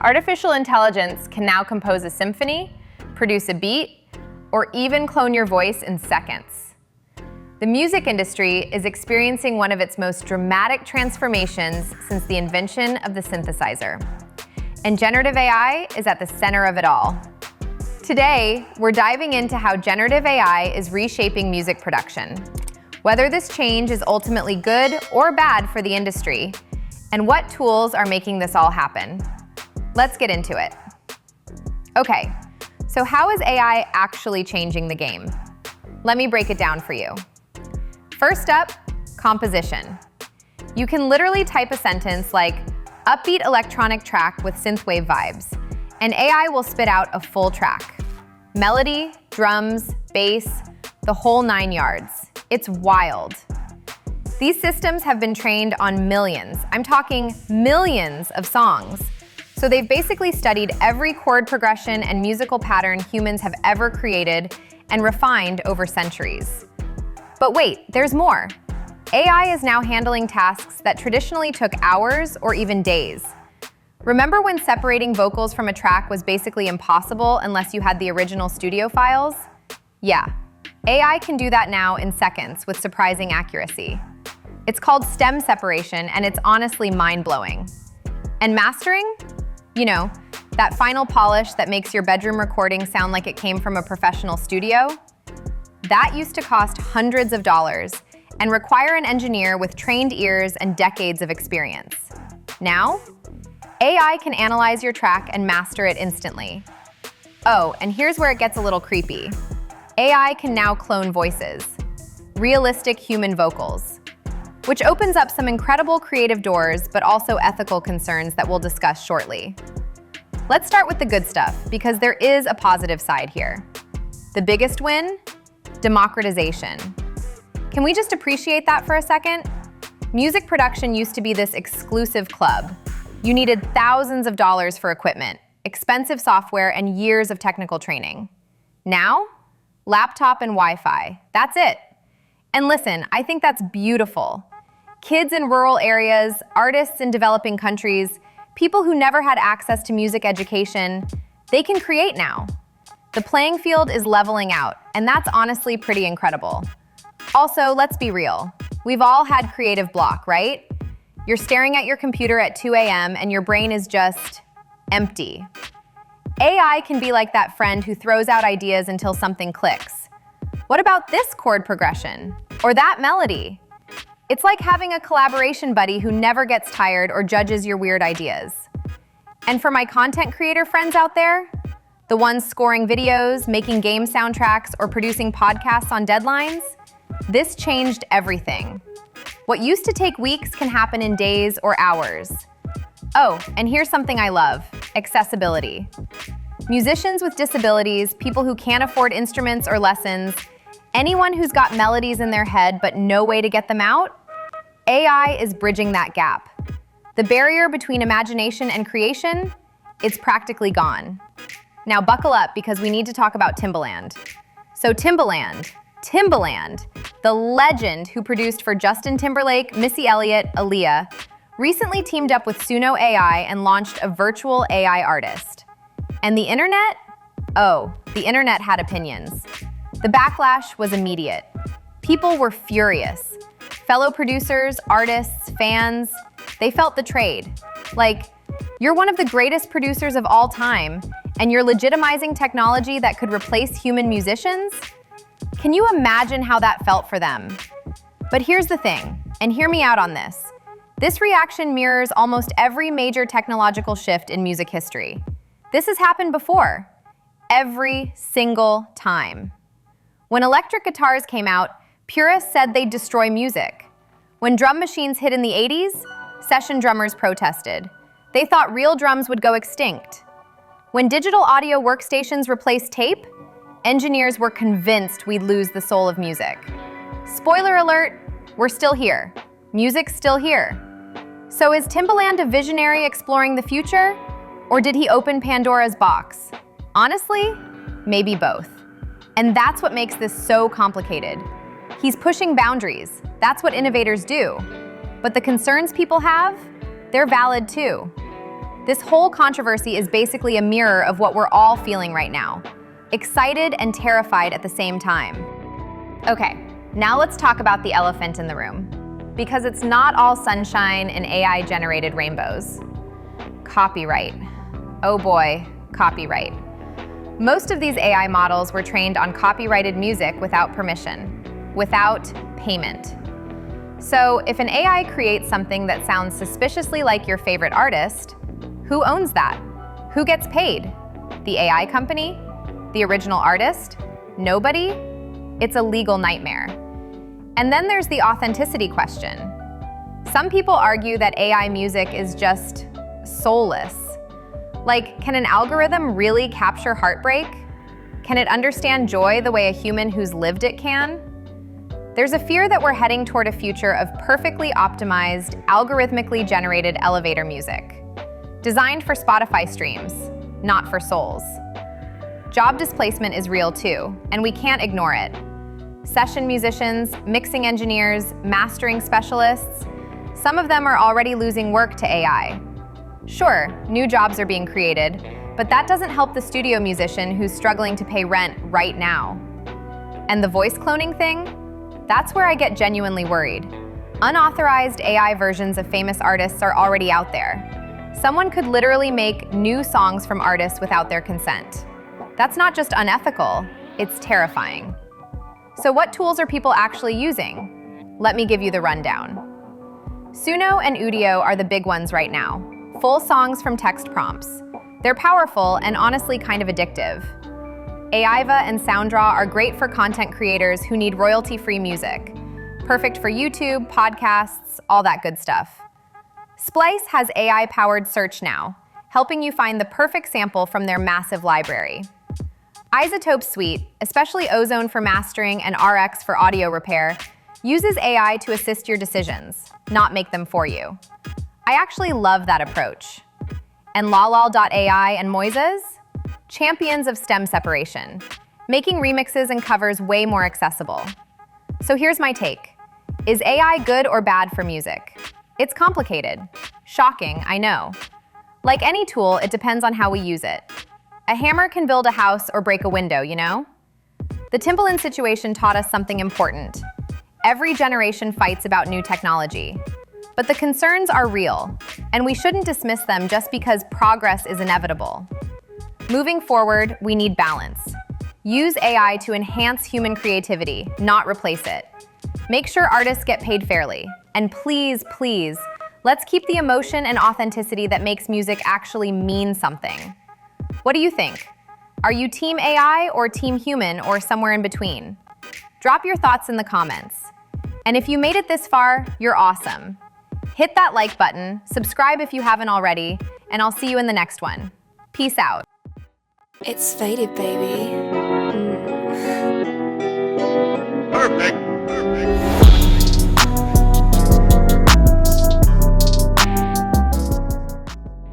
Artificial intelligence can now compose a symphony, produce a beat, or even clone your voice in seconds. The music industry is experiencing one of its most dramatic transformations since the invention of the synthesizer. And generative AI is at the center of it all. Today, we're diving into how generative AI is reshaping music production, whether this change is ultimately good or bad for the industry, and what tools are making this all happen. Let's get into it. Okay, so how is AI actually changing the game? Let me break it down for you. First up, composition. You can literally type a sentence like, upbeat electronic track with synthwave vibes, and AI will spit out a full track. Melody, drums, bass, the whole 9 yards. It's wild. These systems have been trained on millions, I'm talking millions of songs. So they've basically studied every chord progression and musical pattern humans have ever created and refined over centuries. But wait, there's more. AI is now handling tasks that traditionally took hours or even days. Remember when separating vocals from a track was basically impossible unless you had the original studio files? Yeah, AI can do that now in seconds with surprising accuracy. It's called stem separation, and it's honestly mind-blowing. And mastering? You know, that final polish that makes your bedroom recording sound like it came from a professional studio? That used to cost hundreds of dollars and require an engineer with trained ears and decades of experience. Now, AI can analyze your track and master it instantly. Oh, and here's where it gets a little creepy. AI can now clone voices, realistic human vocals, which opens up some incredible creative doors, but also ethical concerns that we'll discuss shortly. Let's start with the good stuff, because there is a positive side here. The biggest win? Democratization. Can we just appreciate that for a second? Music production used to be this exclusive club. You needed thousands of dollars for equipment, expensive software, and years of technical training. Now, laptop and Wi-Fi, that's it. And listen, I think that's beautiful. Kids in rural areas, artists in developing countries, people who never had access to music education, they can create now. The playing field is leveling out, and that's honestly pretty incredible. Also, let's be real. We've all had creative block, right? You're staring at your computer at 2 a.m. and your brain is just empty. AI can be like that friend who throws out ideas until something clicks. What about this chord progression? Or that melody? It's like having a collaboration buddy who never gets tired or judges your weird ideas. And for my content creator friends out there, the ones scoring videos, making game soundtracks, or producing podcasts on deadlines, this changed everything. What used to take weeks can happen in days or hours. Oh, and here's something I love, accessibility. Musicians with disabilities, people who can't afford instruments or lessons, anyone who's got melodies in their head but no way to get them out, AI is bridging that gap. The barrier between imagination and creation, it's practically gone. Now buckle up because we need to talk about Timbaland. So Timbaland, the legend who produced for Justin Timberlake, Missy Elliott, Aaliyah, recently teamed up with Suno AI and launched a virtual AI artist. And the internet? Oh, the internet had opinions. The backlash was immediate. People were furious. Fellow producers, artists, fans, they felt betrayed. Like, you're one of the greatest producers of all time, and you're legitimizing technology that could replace human musicians? Can you imagine how that felt for them? But here's the thing, and hear me out on this. This reaction mirrors almost every major technological shift in music history. This has happened before, every single time. When electric guitars came out, purists said they'd destroy music. When drum machines hit in the 80s, session drummers protested. They thought real drums would go extinct. When digital audio workstations replaced tape, engineers were convinced we'd lose the soul of music. Spoiler alert, we're still here. Music's still here. So is Timbaland a visionary exploring the future? Or did he open Pandora's box? Honestly, maybe both. And that's what makes this so complicated. He's pushing boundaries. That's what innovators do. But the concerns people have, they're valid too. This whole controversy is basically a mirror of what we're all feeling right now. Excited and terrified at the same time. Okay, now let's talk about the elephant in the room. Because it's not all sunshine and AI-generated rainbows. Copyright. Oh boy, copyright. Most of these AI models were trained on copyrighted music without permission, without payment. So if an AI creates something that sounds suspiciously like your favorite artist, who owns that? Who gets paid? The AI company? The original artist? Nobody? It's a legal nightmare. And then there's the authenticity question. Some people argue that AI music is just soulless. Like, can an algorithm really capture heartbreak? Can it understand joy the way a human who's lived it can? There's a fear that we're heading toward a future of perfectly optimized, algorithmically generated elevator music, designed for Spotify streams, not for souls. Job displacement is real too, and we can't ignore it. Session musicians, mixing engineers, mastering specialists, some of them are already losing work to AI. Sure, new jobs are being created, but that doesn't help the studio musician who's struggling to pay rent right now. And the voice cloning thing? That's where I get genuinely worried. Unauthorized AI versions of famous artists are already out there. Someone could literally make new songs from artists without their consent. That's not just unethical, it's terrifying. So what tools are people actually using? Let me give you the rundown. Suno and Udio are the big ones right now. Full songs from text prompts. They're powerful and honestly kind of addictive. AIVA and SoundDraw are great for content creators who need royalty-free music. Perfect for YouTube, podcasts, all that good stuff. Splice has AI-powered search now, helping you find the perfect sample from their massive library. iZotope Suite, especially Ozone for mastering and RX for audio repair, uses AI to assist your decisions, not make them for you. I actually love that approach. And Lalal.ai and Moises? Champions of stem separation, making remixes and covers way more accessible. So here's my take. Is AI good or bad for music? It's complicated. Shocking, I know. Like any tool, it depends on how we use it. A hammer can build a house or break a window, you know? The Timbaland situation taught us something important. Every generation fights about new technology. But the concerns are real, and we shouldn't dismiss them just because progress is inevitable. Moving forward, we need balance. Use AI to enhance human creativity, not replace it. Make sure artists get paid fairly. And please, please, let's keep the emotion and authenticity that makes music actually mean something. What do you think? Are you team AI or team human or somewhere in between? Drop your thoughts in the comments. And if you made it this far, you're awesome. Hit that like button, subscribe if you haven't already, and I'll see you in the next one. Peace out. It's faded, baby. Perfect.